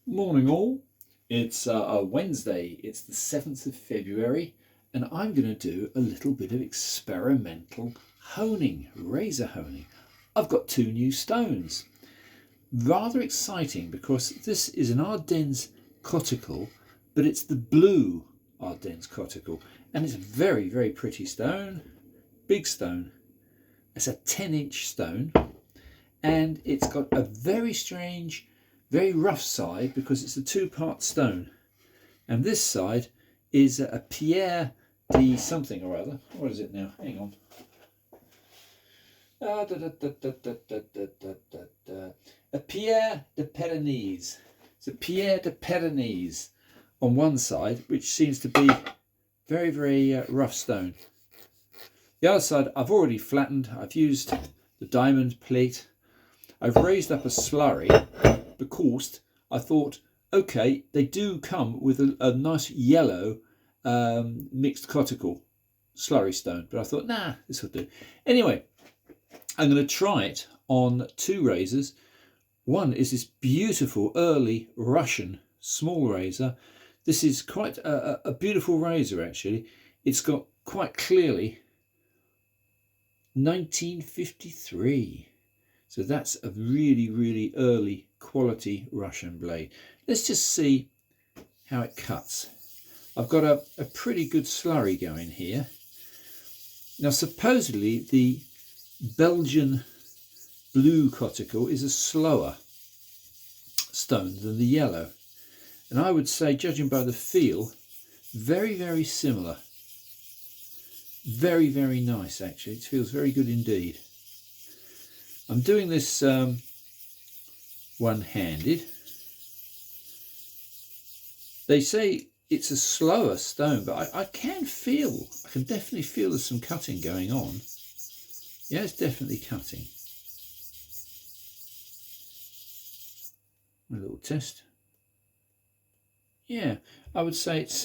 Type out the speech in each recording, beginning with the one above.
Morning all, it's a Wednesday, it's the 7th of February, and I'm going to do a little bit of experimental honing, razor honing. I've got two new stones. Rather exciting because this is an Ardennes coticule, but it's the blue Ardennes coticule, and it's a very, very pretty stone, big stone. It's a 10-inch stone, and it's got a very strange, very rough side because it's a two-part stone, and this side is a Pierre de something or other. What is it now? Hang on. A Pierre de Pyrenees. It's a Pierre de Pyrenees on one side, which seems to be very, very rough stone. The other side I've already flattened. I've used the diamond plate. I've raised up a slurry because I thought, okay, they do come with a nice yellow mixed coticule slurry stone, but I thought, nah, this will do. Anyway, I'm going to try it on two razors. One is this beautiful early Russian small razor. This is quite a beautiful razor, actually. It's got quite clearly 1953. So that's a really, really early quality Russian blade. Let's just see how it cuts. I've got a pretty good slurry going here. Now, supposedly the Belgian blue coticule is a slower stone than the yellow. And I would say, judging by the feel, very, very similar. Very, very nice, actually. It feels very good indeed. I'm doing this one-handed. They say it's a slower stone, but I can definitely feel there's some cutting going on. Yeah, it's definitely cutting. A little test. Yeah, I would say it's,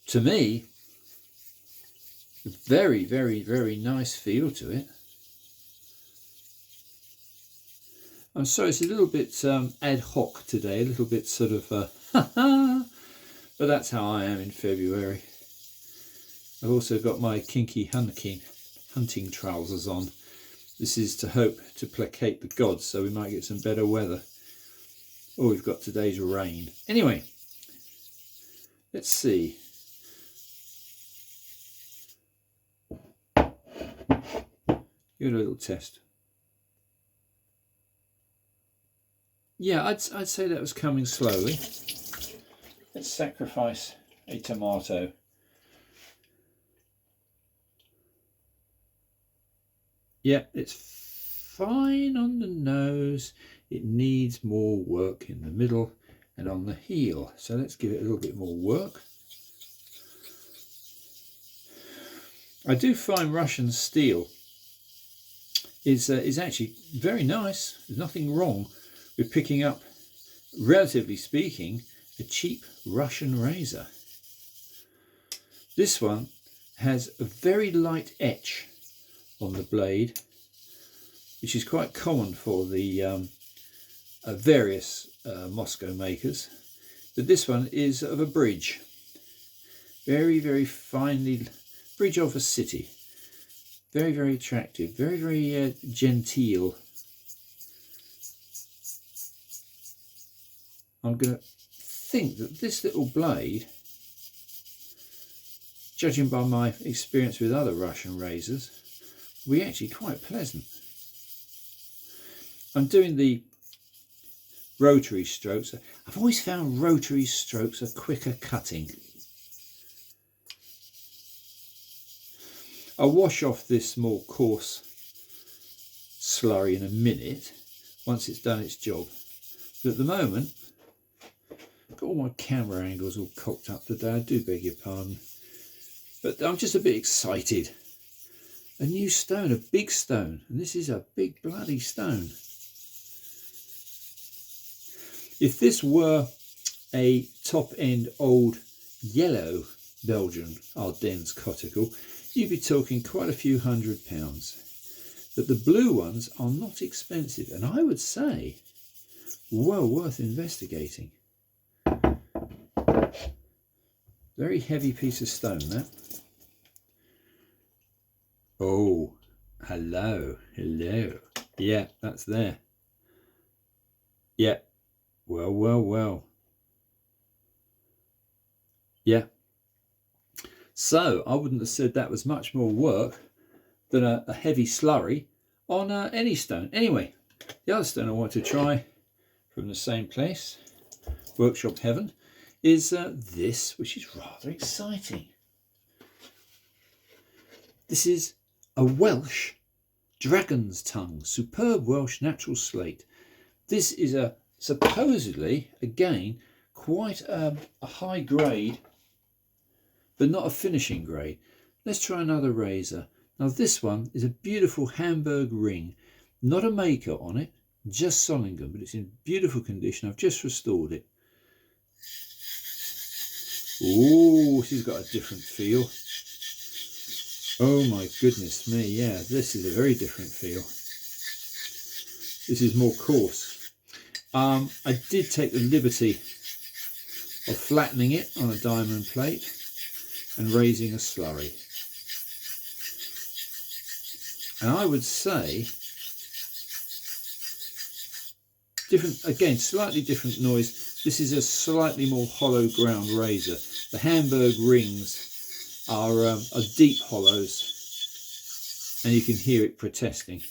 to me, a very, very, very nice feel to it. I'm sorry, it's a little bit ad hoc today, a little bit sort of, but that's how I am in February. I've also got my kinky hunting trousers on. This is to hope to placate the gods, so we might get some better weather. Oh, we've got today's rain. Anyway, let's see. Give it a little test. Yeah, I'd say that was coming slowly. Let's sacrifice a tomato. Yeah, it's fine on the nose. It needs more work in the middle and on the heel. So let's give it a little bit more work. I do find Russian steel is actually very nice. There's nothing wrong with picking up, relatively speaking, a cheap Russian razor. This one has a very light etch on the blade, which is quite common for the various Moscow makers, but this one is of a bridge, very, very finely, bridge of a city, very, very attractive, very, very genteel. I'm going to think that this little blade, judging by my experience with other Russian razors, will be actually quite pleasant. I'm doing the rotary strokes. I've always found rotary strokes are quicker cutting. I'll wash off this more coarse slurry in a minute once it's done its job. But at the moment, I've got all my camera angles all cocked up today. I do beg your pardon. But I'm just a bit excited. A new stone, a big stone, and this is a big bloody stone. If this were a top-end old yellow Belgian Ardennes coticule, you'd be talking quite a few £100s. But the blue ones are not expensive, and I would say well worth investigating. Very heavy piece of stone, that. Oh, hello, hello. Yeah, that's there. Yeah, well, well, well. Yeah. So I wouldn't have said that was much more work than a heavy slurry on any stone. Anyway, the other stone I want to try from the same place, Workshop Heaven, is this, which is rather exciting. This is a Welsh dragon's tongue, superb Welsh natural slate. This is a supposedly, again, quite a high grade, but not a finishing grade. Let's try another razor. Now this one is a beautiful Hamburg ring, not a maker on it, just Solingen, but it's in beautiful condition. I've just restored it. Oh, this has got a different feel. Oh my goodness me, yeah, this is a very different feel. This is more coarse. I did take the liberty of flattening it on a diamond plate and raising a slurry. And I would say, different, again, slightly different noise. This is a slightly more hollow ground razor. The Hamburg rings are deep hollows, and you can hear it protesting.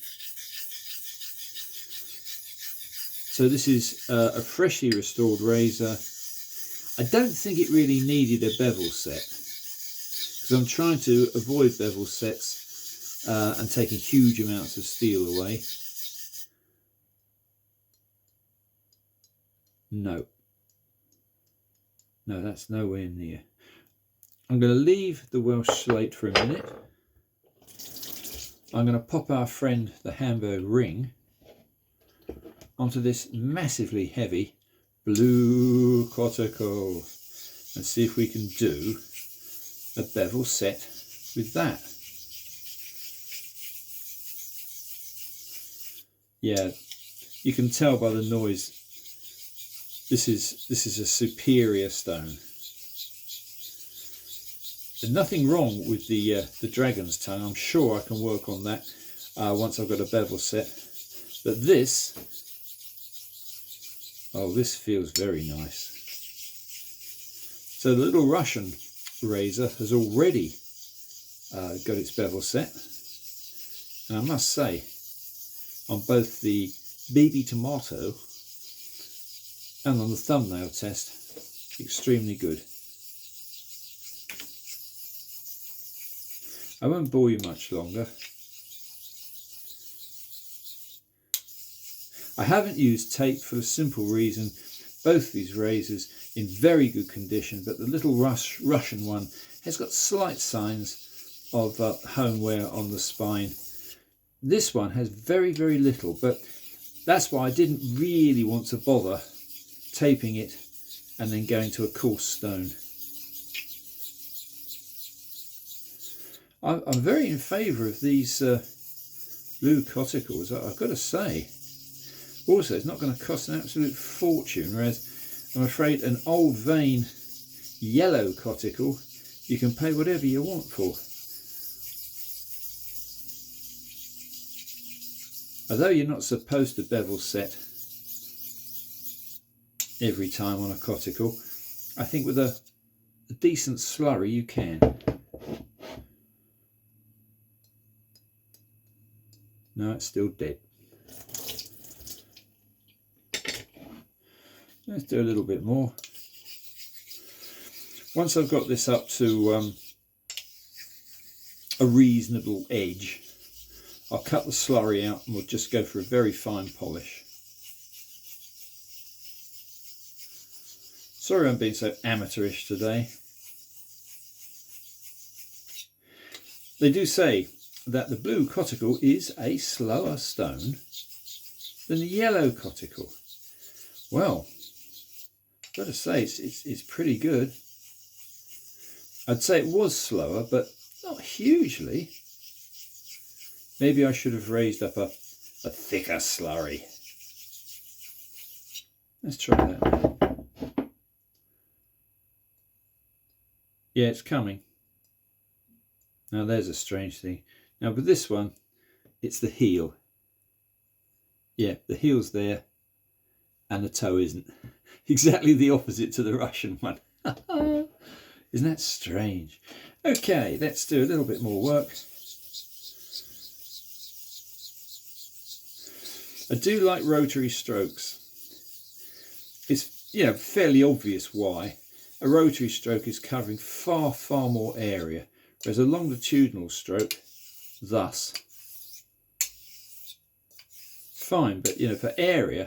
So this is a freshly restored razor. I don't think it really needed a bevel set, because I'm trying to avoid bevel sets and taking huge amounts of steel away. No, that's nowhere near. I'm going to leave the Welsh slate for a minute. I'm going to pop our friend the Hamburg ring onto this massively heavy blue coticule and see if we can do a bevel set with that. Yeah, you can tell by the noise this is a superior stone. There's nothing wrong with the dragon's tongue. I'm sure I can work on that once I've got a bevel set. But this, oh, this feels very nice. So the little Russian razor has already got its bevel set, and I must say, on both the baby tomato and on the thumbnail test, extremely good. I won't bore you much longer. I haven't used tape for the simple reason both these razors in very good condition, but the little Russian one has got slight signs of hone wear on the spine. This one has very, very little, but that's why I didn't really want to bother taping it and then going to a coarse stone. I'm very in favour of these blue coticles, I've got to say. Also, it's not going to cost an absolute fortune, whereas I'm afraid an old vein yellow coticle you can pay whatever you want for. Although you're not supposed to bevel set every time on a coticle, I think with a decent slurry you can. No, it's still dead. Let's do a little bit more. Once I've got this up to a reasonable edge, I'll cut the slurry out and we'll just go for a very fine polish. Sorry I'm being so amateurish today. They do say that the blue coticle is a slower stone than the yellow coticle. Well, I've got to say it's pretty good. I'd say it was slower, but not hugely. Maybe I should have raised up a thicker slurry. Let's try that. Yeah, it's coming. Now there's a strange thing. Now with this one, it's the heel. Yeah, the heel's there and the toe isn't. Exactly the opposite to the Russian one. Isn't that strange? Okay, let's do a little bit more work. I do like rotary strokes. It's, you know, fairly obvious why. A rotary stroke is covering far, far more area, whereas a longitudinal stroke, thus. Fine, but you know, for area,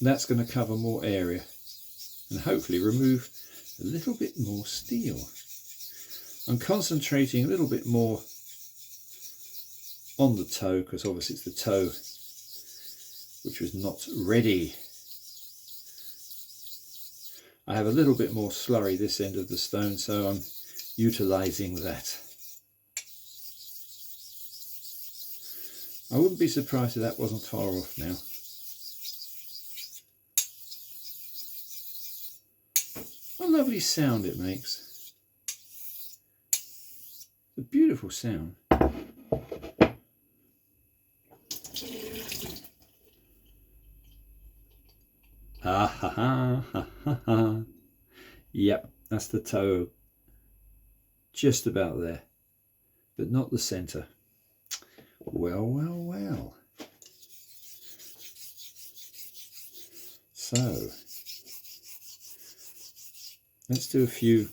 that's going to cover more area and hopefully remove a little bit more steel. I'm concentrating a little bit more on the toe because obviously it's the toe which was not ready. I have a little bit more slurry this end of the stone, so I'm utilising that. I wouldn't be surprised if that wasn't far off now. What a lovely sound it makes. It's a beautiful sound. Ha ha ha ha ha ha. Yep, that's the toe. Just about there, but not the centre. Well, well, well. So, let's do a few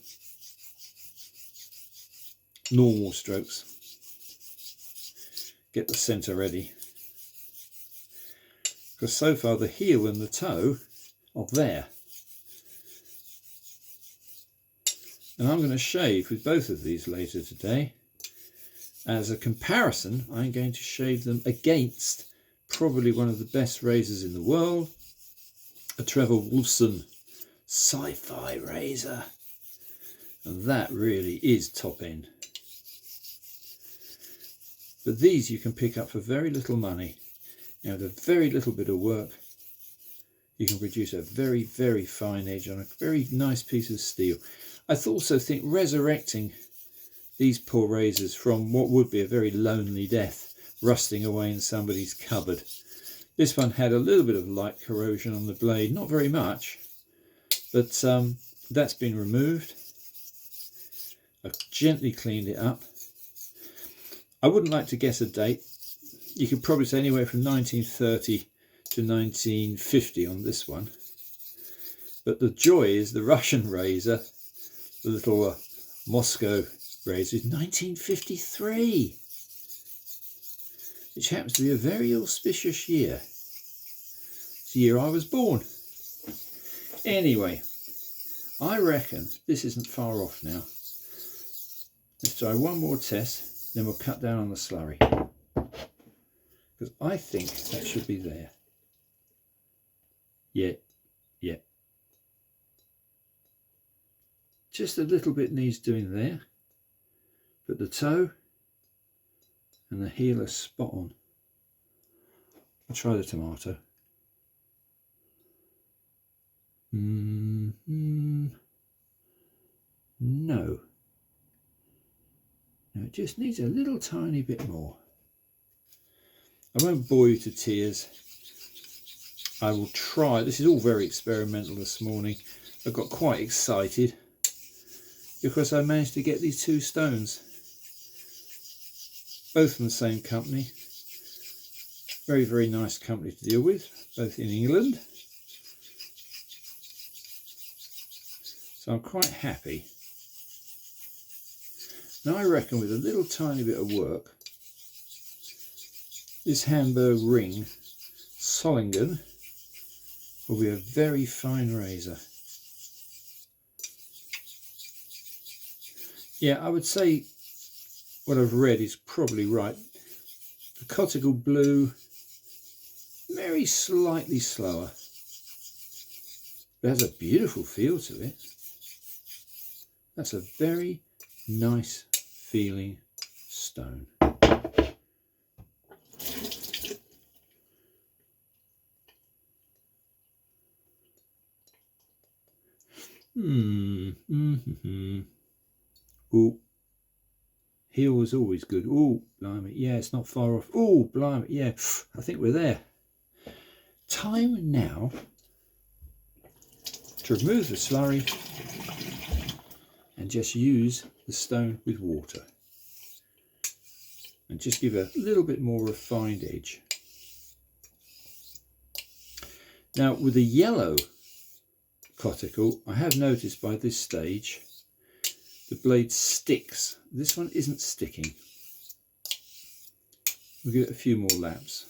normal strokes. Get the centre ready. Because so far the heel and the toe are there. And I'm going to shave with both of these later today. As a comparison, I'm going to shave them against probably one of the best razors in the world, a Trevor Wolfson sci-fi razor. And that really is top end. But these you can pick up for very little money. Now, with a very little bit of work, you can produce a very, very fine edge on a very nice piece of steel. I also think resurrecting these poor razors from what would be a very lonely death, rusting away in somebody's cupboard. This one had a little bit of light corrosion on the blade, not very much, but that's been removed. I've gently cleaned it up. I wouldn't like to guess a date. You could probably say anywhere from 1930 to 1950 on this one. But the joy is the Russian razor, the little Moscow razor, is 1953, which happens to be a very auspicious year. It's the year I was born. Anyway, I reckon this isn't far off now. Let's try one more test, then we'll cut down on the slurry. Because I think that should be there. Yeah, yeah. Just a little bit needs doing there. But the toe and the heel are spot on. I'll try the tomato. No. No, it just needs a little tiny bit more. I won't bore you to tears. I will try. This is all very experimental this morning. I got quite excited because I managed to get these two stones, both from the same company. Very, very nice company to deal with, both in England. So I'm quite happy. Now I reckon with a little tiny bit of work, this Hamburg ring Solingen will be a very fine razor. Yeah, I would say what I've read is probably right. The coticule blue, very slightly slower, but has a beautiful feel to it. That's a very nice feeling stone. Oh, heel was always good. Oh, blimey, yeah, it's not far off. Oh, blimey, yeah, I think we're there. Time now to remove the slurry and just use the stone with water and just give a little bit more refined edge. Now with the yellow coticule, I have noticed by this stage the blade sticks. This one isn't sticking. We'll give it a few more laps.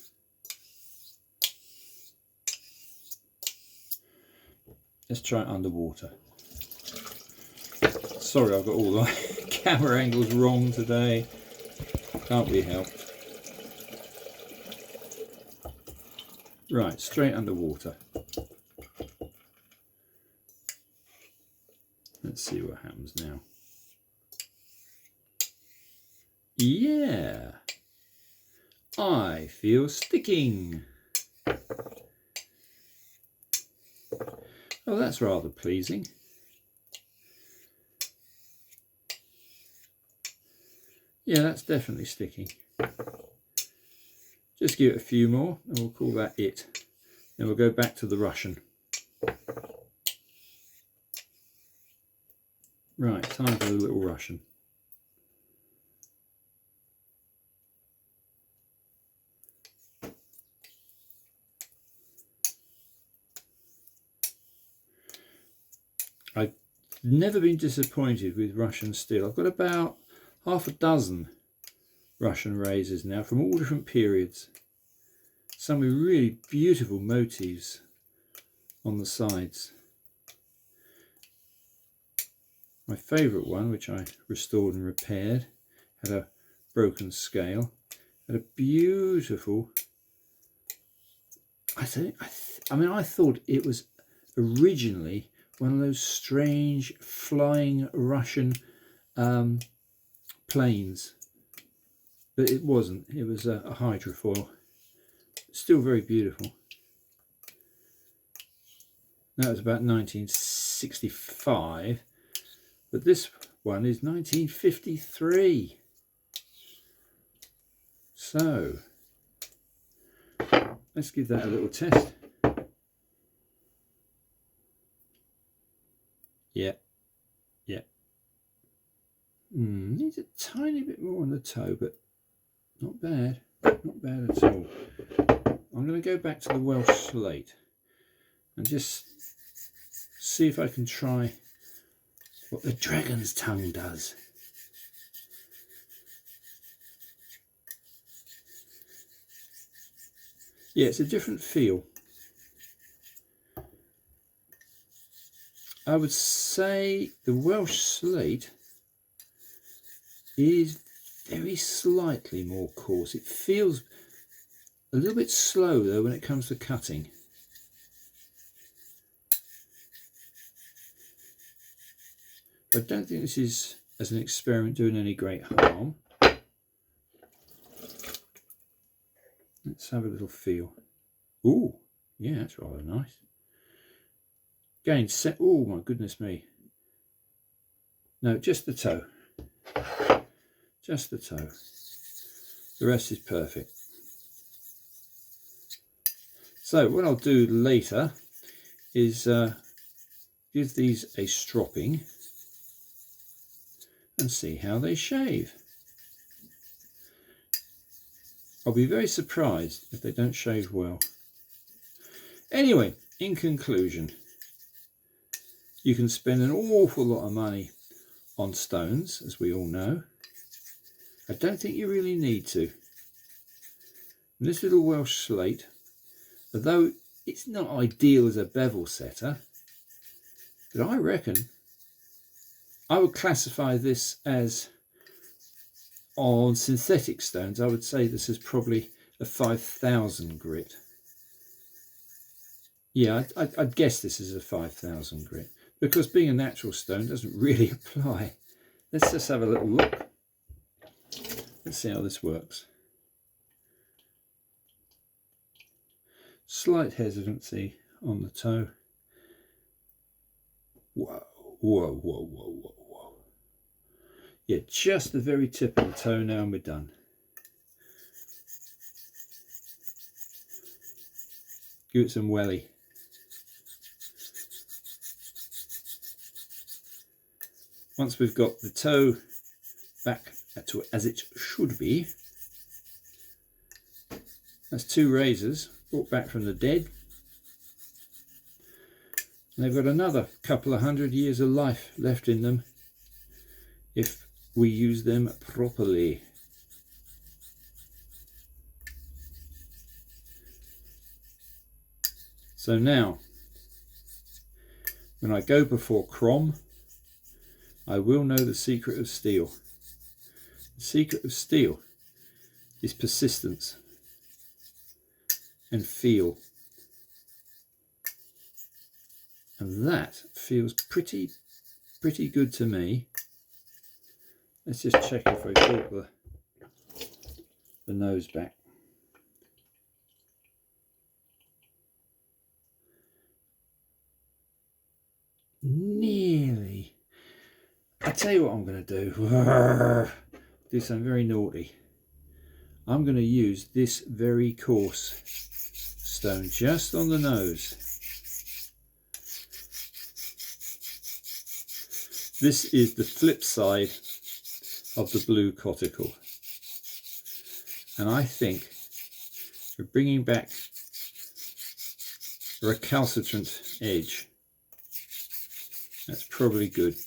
Let's try it underwater. Sorry, I've got all the camera angles wrong today. Can't be helped. Right, straight underwater. Let's see what happens now. Yeah, I feel sticking. Oh, that's rather pleasing. Yeah, that's definitely sticking. Just give it a few more and we'll call that it. Then we'll go back to the Russian. Right, time for the little Russian. I've never been disappointed with Russian steel. I've got about half a dozen Russian razors now from all different periods. Some with really beautiful motifs on the sides. My favourite one, which I restored and repaired, had a broken scale, had a beautiful, I thought it was originally one of those strange flying Russian planes, but it wasn't. It was a hydrofoil. Still very beautiful. That was about 1965, but this one is 1953. So let's give that a little test. Yeah. Needs a tiny bit more on the toe, but not bad. Not bad at all. I'm going to go back to the Welsh slate and just see if I can try what the dragon's tongue does. Yeah, it's a different feel. I would say the Welsh slate is very slightly more coarse. It feels a little bit slow though when it comes to cutting. I don't think this is, as an experiment, doing any great harm. Let's have a little feel. Ooh, yeah, that's rather nice. Again, oh my goodness me. No, just the toe. Just the toe. The rest is perfect. So what I'll do later is give these a stropping and see how they shave. I'll be very surprised if they don't shave well. Anyway, in conclusion, you can spend an awful lot of money on stones, as we all know. I don't think you really need to. And this little Welsh slate, although it's not ideal as a bevel setter, but I reckon I would classify this as, on synthetic stones, I would say this is probably a 5000 grit. Yeah, I'd guess this is a 5000 grit, because being a natural stone doesn't really apply. Let's just have a little look. Let's see how this works. Slight hesitancy on the toe. Whoa. Whoa, whoa, whoa, whoa, whoa. Yeah, just the very tip of the toe now and we're done. Give it some welly. Once we've got the toe back to as it should be, that's 2 razors brought back from the dead. And they've got another couple of 100 years of life left in them if we use them properly. So now, when I go before Crom, I will know the secret of steel. The secret of steel is persistence and feel. And that feels pretty good to me. Let's just check if I brought the nose back. Nearly. I tell you what I'm going to do something very naughty. I'm going to use this very coarse stone just on the nose. This is the flip side of the blue coticule, and I think we're bringing back a recalcitrant edge. That's probably good.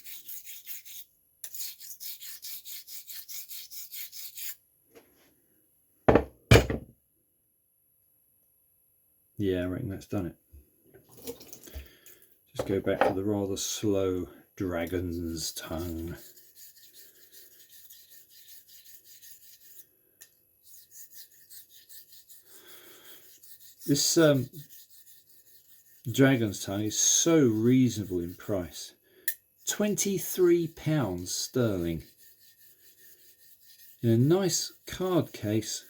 Yeah, I reckon that's done it. Just go back to the rather slow dragon's tongue. This dragon's tongue is so reasonable in price. £23 sterling. In a nice card case.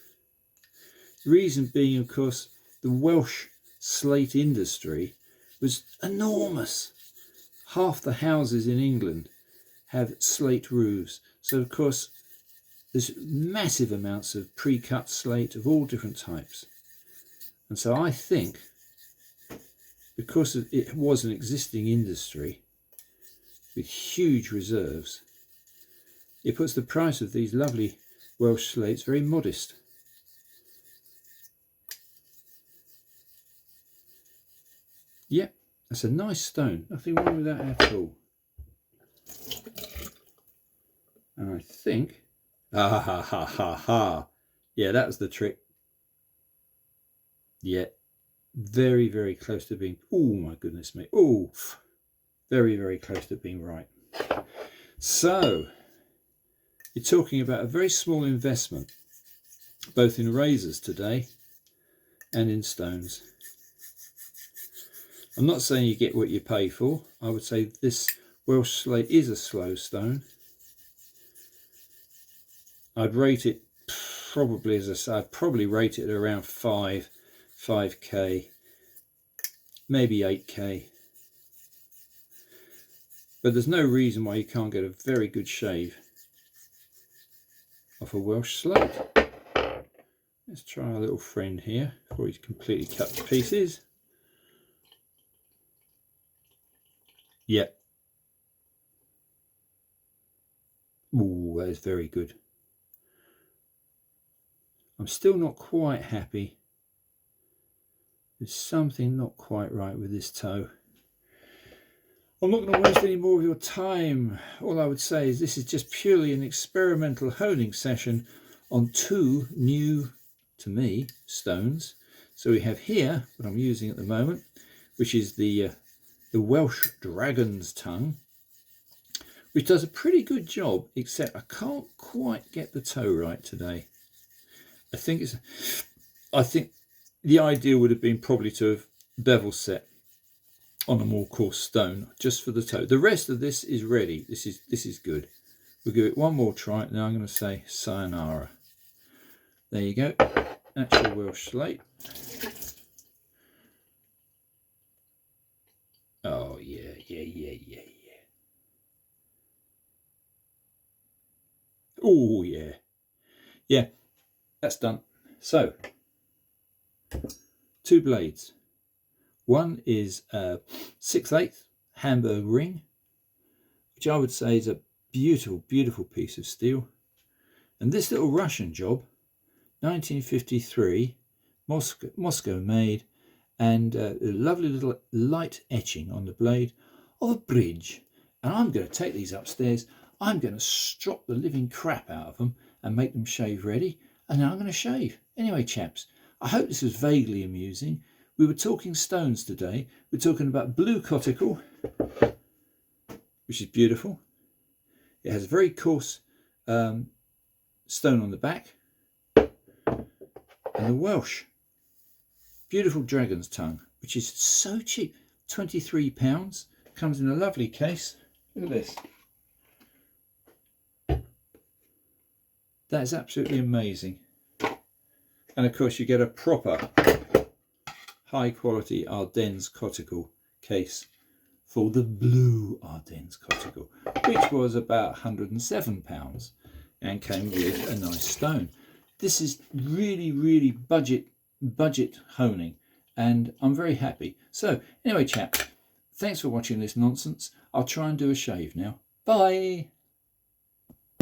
Reason being, of course, the Welsh slate industry was enormous. Half the houses in England have slate roofs. So, of course, there's massive amounts of pre-cut slate of all different types. And so I think, because it was an existing industry with huge reserves, it puts the price of these lovely Welsh slates very modest. Yep, that's a nice stone. Nothing wrong with that at all. And I think, yeah, that was the trick. Yeah, very, very close to being, oh my goodness me, oh, very, very close to being right. So, you're talking about a very small investment, both in razors today and in stones. I'm not saying you get what you pay for. I would say this Welsh slate is a slow stone. I'd rate it probably, as I say, I'd probably rate it around 5k, maybe 8k. But there's no reason why you can't get a very good shave off a Welsh slate. Let's try our little friend here before he's completely cut to pieces. Yep. Ooh, that is very good. I'm still not quite happy. There's something not quite right with this toe. I'm not going to waste any more of your time. All I would say is this is just purely an experimental honing session on 2 new, to me, stones. So we have here, what I'm using at the moment, which is the Welsh dragon's tongue, which does a pretty good job, except I can't quite get the toe right today. I think the idea would have been probably to have bevel set on a more coarse stone just for the toe. The rest of this is ready. This is good. We'll give it one more try. Now I'm going to say sayonara. There you go. Actual Welsh slate. Oh yeah. Oh yeah. Yeah, that's done. So, 2 blades. One is a 6/8 Hamburg ring, which I would say is a beautiful, beautiful piece of steel. And this little Russian job, 1953, Moscow made, and a lovely little light etching on the blade of a bridge. And I'm going to take these upstairs. I'm going to strop the living crap out of them and make them shave ready. And then I'm going to shave. Anyway, chaps, I hope this was vaguely amusing. We were talking stones today. We're talking about blue coticule, which is beautiful. It has a very coarse stone on the back. And the Welsh, beautiful dragon's tongue, which is so cheap, £23. Comes in a lovely case. Look at this. That is absolutely amazing. And of course you get a proper high quality Ardennes coticule case for the blue Ardennes coticule, which was about £107 and came with a nice stone. This is really, really budget honing, and I'm very happy. So anyway, chaps, thanks for watching this nonsense. I'll try and do a shave now. Bye.